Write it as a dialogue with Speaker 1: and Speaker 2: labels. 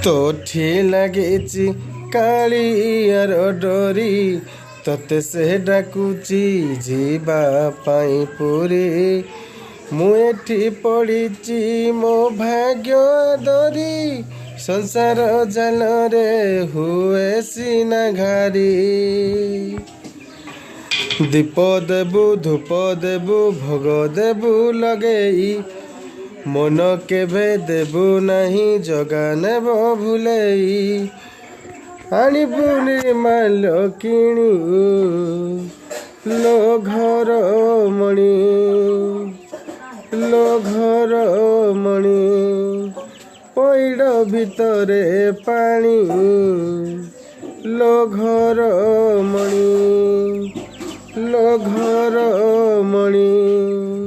Speaker 1: तोठी लगी कालियार डोरी तते से डाकुची जीवा पाई पुरी मुएठी पड़ीची मो भाग्य दरी संसार जाल रे हुए सीना घारी दीप देबु धूप देबु भोग देबु लगेई मन केभे देबु नहीं जगा नेब भूलेई आनिबु निर्माल किणु लो घर मणि लो घर मणि पैड़ भितरे पानी लो घर मणि लो घर मणि।